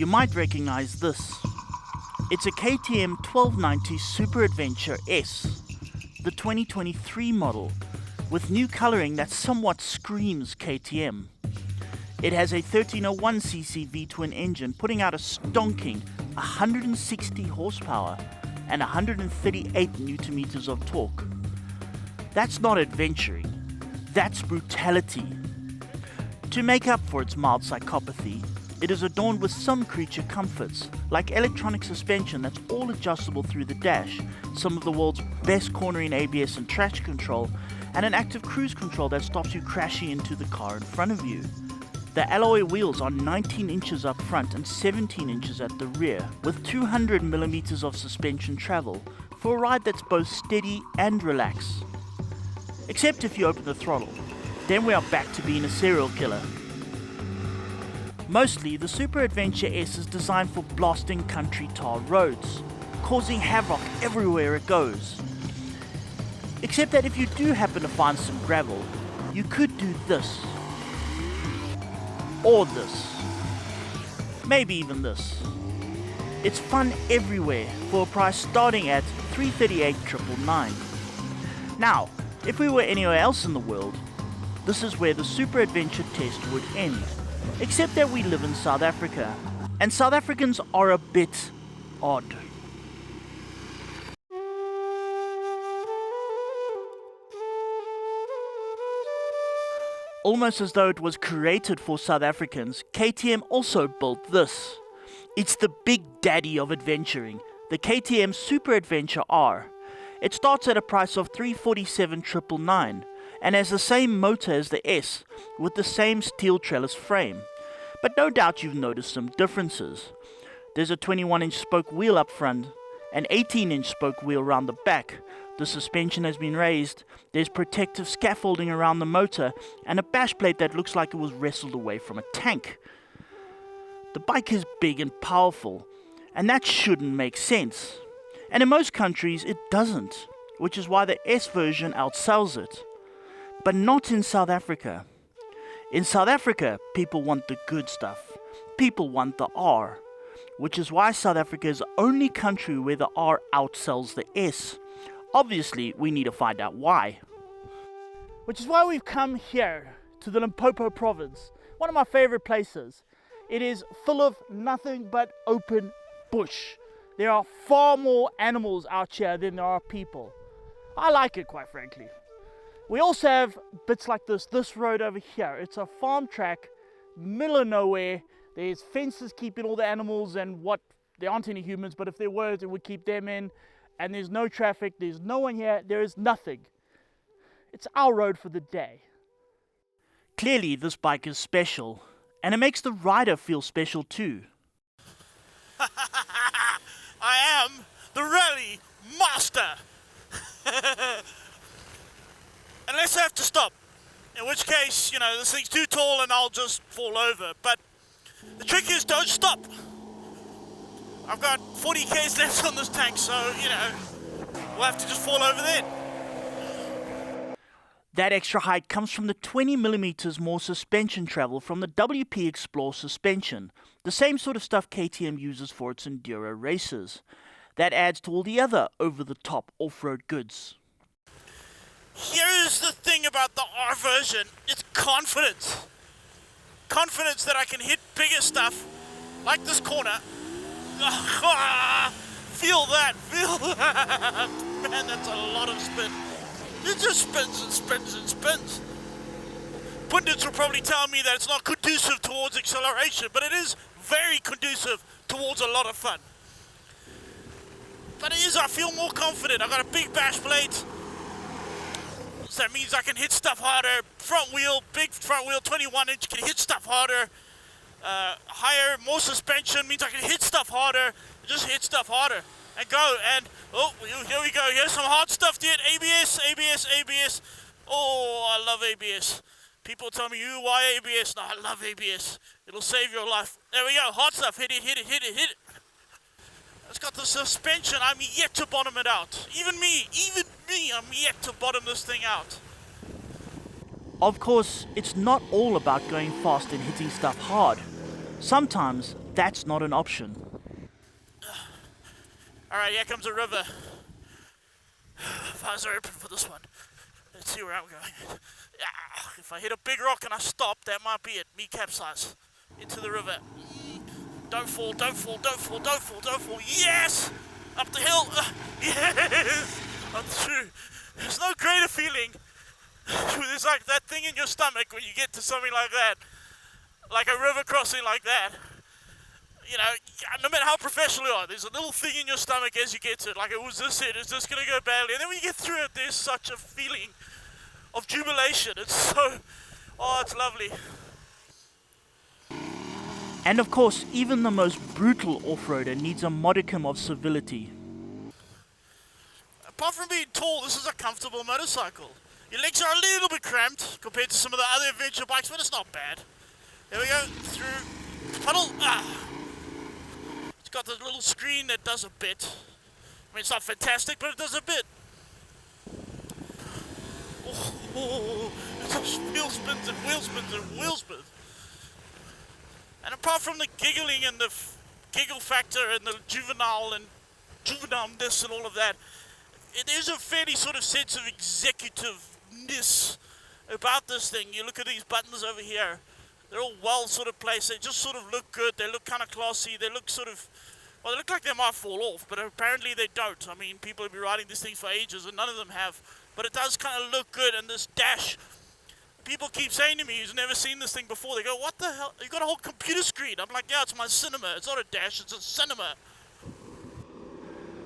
you might recognize this. It's a KTM 1290 Super Adventure S, the 2023 model, with new colouring that somewhat screams KTM. It has a 1301cc V-twin engine putting out a stonking 160 horsepower and 138 Nm of torque. That's not adventuring, that's brutality. To make up for its mild psychopathy, it is adorned with some creature comforts, like electronic suspension that's all adjustable through the dash, some of the world's best cornering ABS and traction control, and an active cruise control that stops you crashing into the car in front of you. The alloy wheels are 19 inches up front and 17 inches at the rear, with 200 millimeters of suspension travel, for a ride that's both steady and relaxed. Except if you open the throttle, then we are back to being a serial killer. Mostly, the Super Adventure S is designed for blasting country tar roads, causing havoc everywhere it goes. Except that if you do happen to find some gravel, you could do this. Or this. Maybe even this. It's fun everywhere for a price starting at $338,999. Now, if we were anywhere else in the world, this is where the Super Adventure test would end. Except that we live in South Africa, and South Africans are a bit odd. Almost as though it was created for South Africans, KTM also built this. It's the big daddy of adventuring, the KTM Super Adventure R. It starts at a price of $347,999 and has the same motor as the S, with the same steel trellis frame. But no doubt you've noticed some differences. There's a 21-inch spoke wheel up front, an 18-inch spoke wheel around the back, the suspension has been raised, there's protective scaffolding around the motor, and a bash plate that looks like it was wrestled away from a tank. The bike is big and powerful, and that shouldn't make sense. And in most countries it doesn't, which is why the S version outsells it. But not in South Africa. In South Africa, people want the good stuff. People want the R, which is why South Africa is the only country where the R outsells the S. Obviously, we need to find out why. Which is why we've come here to the Limpopo Province, one of my favorite places. It is full of nothing but open bush. There are far more animals out here than there are people. I like it, quite frankly. We also have bits like this road over here. It's a farm track, middle of nowhere. There's fences keeping all the animals and there aren't any humans, but if there were, it would keep them in. And there's no traffic, there's no one here, there is nothing. It's our road for the day. Clearly this bike is special, and it makes the rider feel special too. I am the rally master! Unless I have to stop, in which case, this thing's too tall and I'll just fall over. But the trick is, don't stop. I've got 40 Ks left on this tank, so, we'll have to just fall over then. That extra height comes from the 20mm more suspension travel from the WP Explore suspension, the same sort of stuff KTM uses for its enduro races. That adds to all the other over-the-top off-road goods. Here's the thing about the R version, it's confidence. Confidence that I can hit bigger stuff, like this corner. Feel that. Man, that's a lot of spin. It just spins and spins and spins. Pundits will probably tell me that it's not conducive towards acceleration, but it is very conducive towards a lot of fun. But I feel more confident. I've got a big bash plate. So that means I can hit stuff harder. Front wheel, big front wheel, 21-inch, can hit stuff harder. Higher, more suspension means I can hit stuff harder. Just hit stuff harder and go. And here we go. Here's some hard stuff to hit. ABS. Oh, I love ABS. People tell me, why ABS? No, I love ABS. It'll save your life. There we go. Hard stuff. Hit it. It's got the suspension. I'm yet to bottom it out. Even me, I'm yet to bottom this thing out. Of course, it's not all about going fast and hitting stuff hard. Sometimes that's not an option. Alright, here comes a river. Eyes are open for this one. Let's see where I'm going. If I hit a big rock and I stop, that might be it. Me capsize into the river. Don't fall, don't fall, don't fall, don't fall, don't fall. Yes! Up the hill. Yes! I'm through. There's no greater feeling. There's like that thing in your stomach when you get to something like that. Like a river crossing like that. You know, no matter how professional you are, there's a little thing in your stomach as you get to it. Like, was this it? Is this going to go badly? And then when you get through it, there's such a feeling of jubilation. It's so... Oh, it's lovely. And of course, even the most brutal off-roader needs a modicum of civility. Apart from being tall, this is a comfortable motorcycle. Your legs are a little bit cramped compared to some of the other adventure bikes, but it's not bad. There we go, through puddle. It's got this little screen that does a bit. I mean, it's not fantastic, but it does a bit. Oh, it's just wheel spins and wheel spins and wheel spins. And apart from the giggling and the giggle factor and the juvenile-ness and all of that, there's a fairly sort of sense of executiveness about this thing. You look at these buttons over here. They're all well sort of placed. They just sort of look good. They look kind of classy. They look sort of... Well, they look like they might fall off, but apparently they don't. I mean, people have been riding this thing for ages, and none of them have. But it does kind of look good, and this dash... People keep saying to me who's never seen this thing before, they go, what the hell? You got a whole computer screen. I'm like, yeah, it's my cinema. It's not a dash, it's a cinema.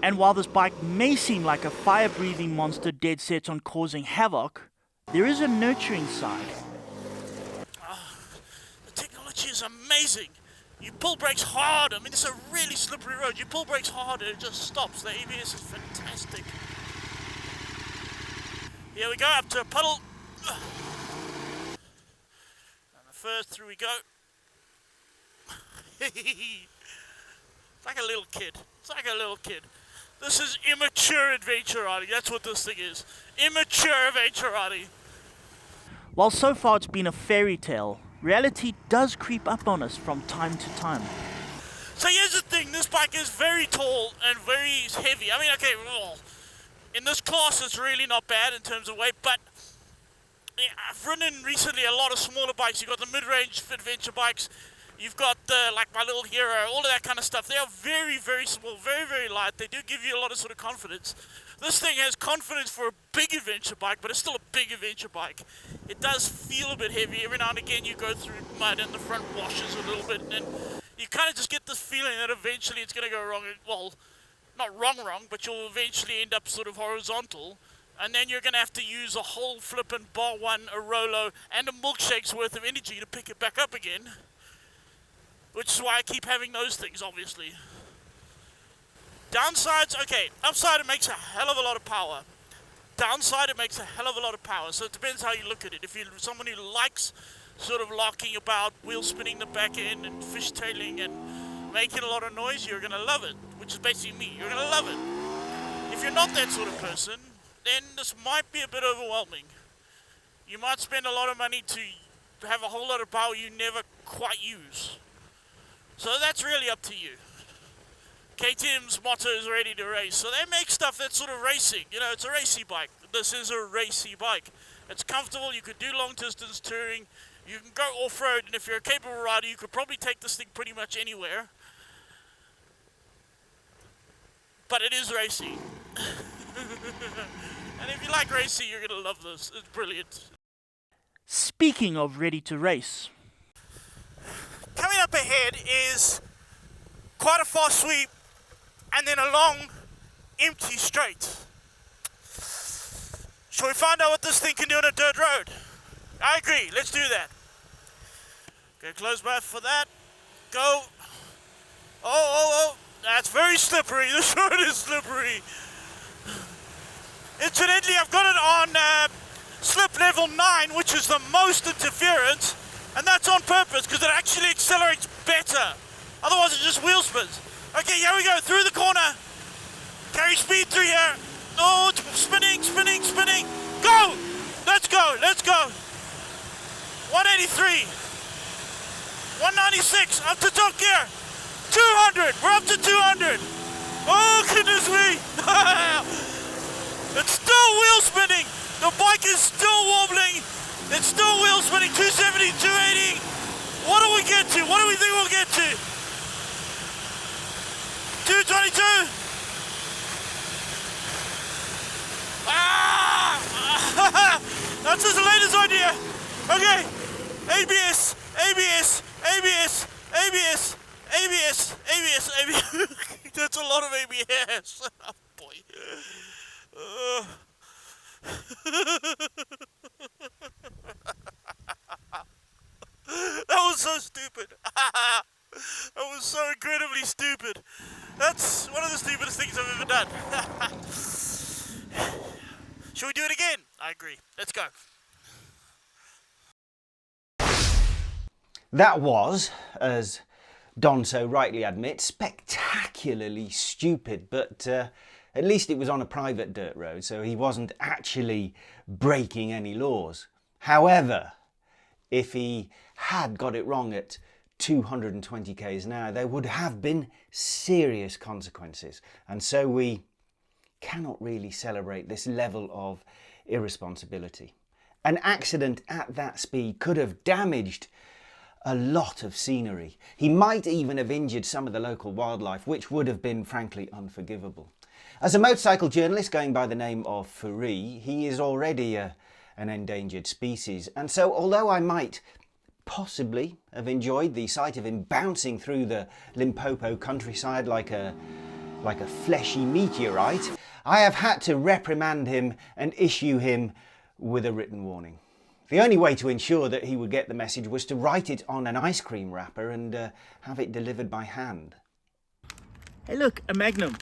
And while this bike may seem like a fire-breathing monster dead set on causing havoc, there is a nurturing side. The technology is amazing. You pull brakes hard. I mean, it's a really slippery road. You pull brakes hard and it just stops. The ABS is fantastic. Here we go, up to a puddle. First, through we go. It's like a little kid. It's like a little kid. This is immature adventure riding. That's what this thing is. Immature adventure riding. While so far it's been a fairy tale, reality does creep up on us from time to time. So here's the thing. This bike is very tall and very heavy. I mean, okay, well, in this class it's really not bad in terms of weight, but yeah, I've ridden recently a lot of smaller bikes. You've got the mid-range adventure bikes. You've got like my little hero, all of that kind of stuff. They are very, very small, very, very light. They do give you a lot of sort of confidence. This thing has confidence for a big adventure bike, but it's still a big adventure bike. It does feel a bit heavy. Every now and again you go through mud and the front washes a little bit, and then you kind of just get this feeling that eventually it's going to go wrong. Well, not wrong, but you'll eventually end up sort of horizontal. And then you're going to have to use a whole flippin' bar one, a Rolo, and a milkshake's worth of energy to pick it back up again. Which is why I keep having those things, obviously. Downsides, okay, upside it makes a hell of a lot of power. Downside it makes a hell of a lot of power, so it depends how you look at it. If you're someone who likes sort of larking about, wheel spinning the back end and fishtailing and making a lot of noise, you're going to love it. Which is basically me, you're going to love it. If you're not that sort of person, then this might be a bit overwhelming. You might spend a lot of money to have a whole lot of power you never quite use. So that's really up to you. KTM's motto is ready to race. So they make stuff that's sort of racing. You know, it's a racy bike. This is a racy bike. It's comfortable. You could do long distance touring. You can go off-road. And if you're a capable rider, you could probably take this thing pretty much anywhere. But it is racy. And if you like racing, you're going to love this. It's brilliant. Speaking of ready to race. Coming up ahead is quite a fast sweep and then a long, empty straight. Shall we find out what this thing can do on a dirt road? I agree. Let's do that. Okay, close mouth for that. Go. Oh. That's very slippery. This road is slippery. Incidentally, I've got it on slip level 9, which is the most interference, and that's on purpose because it actually accelerates better. Otherwise, it just wheel spins. Okay, here we go, through the corner. Carry speed through here. Oh, it's spinning. Go! Let's go. 183. 196, up to top gear. 200! We're up to 200! Oh, goodness me! It's still wheel spinning! The bike is still wobbling! It's still wheel spinning! 270, 280! What do we get to? What do we think we'll get to? 222! Ah! That's as late as idea! Okay! ABS! ABS! ABS! ABS! ABS! ABS! ABS! That's a lot of ABS! Oh boy! That was so stupid! That was so incredibly stupid! That's one of the stupidest things I've ever done! Should we do it again? I agree. Let's go. That was, as Don so rightly admits, spectacularly stupid, but at least it was on a private dirt road, so he wasn't actually breaking any laws. However, if he had got it wrong at 220 k's an hour, there would have been serious consequences, and so we cannot really celebrate this level of irresponsibility. An accident at that speed could have damaged a lot of scenery. He might even have injured some of the local wildlife, which would have been frankly unforgivable. As a motorcycle journalist going by the name of Fourie, he is already an endangered species, and so although I might possibly have enjoyed the sight of him bouncing through the Limpopo countryside like a fleshy meteorite, I have had to reprimand him and issue him with a written warning. The only way to ensure that he would get the message was to write it on an ice cream wrapper and have it delivered by hand. Hey look, a Magnum.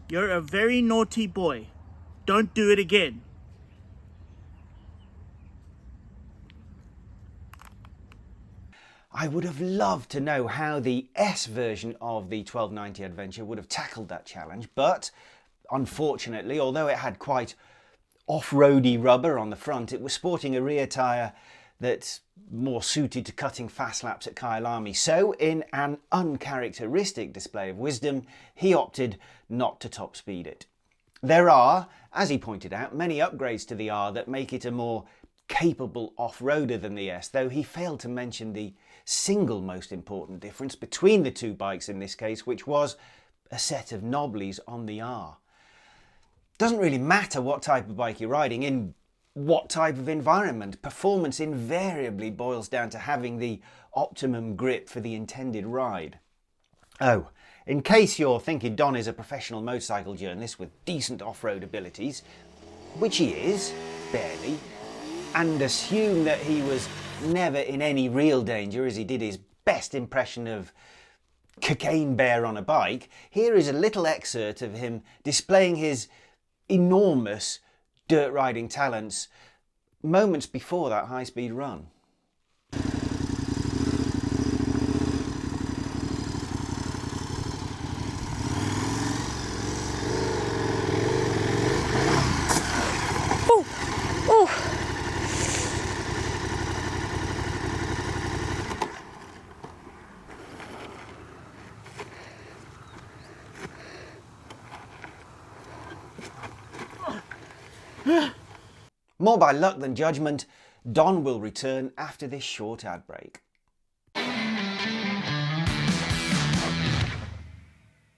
You're a very naughty boy. Don't do it again. I would have loved to know how the S version of the 1290 Adventure would have tackled that challenge, but unfortunately, although it had quite off-roady rubber on the front, it was sporting a rear tyre that's more suited to cutting fast laps at Kyalami. So, in an uncharacteristic display of wisdom, he opted not to top speed it. There are, as he pointed out, many upgrades to the R that make it a more capable off-roader than the S, though he failed to mention the single most important difference between the two bikes in this case, which was a set of knobblies on the R. Doesn't really matter what type of bike you're riding, in what type of environment. Performance invariably boils down to having the optimum grip for the intended ride. Oh, in case you're thinking Don is a professional motorcycle journalist with decent off-road abilities, which he is, barely, and assume that he was never in any real danger as he did his best impression of Cocaine Bear on a bike, here is a little excerpt of him displaying his enormous dirt riding talents moments before that high-speed run. More by luck than judgment, Don will return after this short ad break.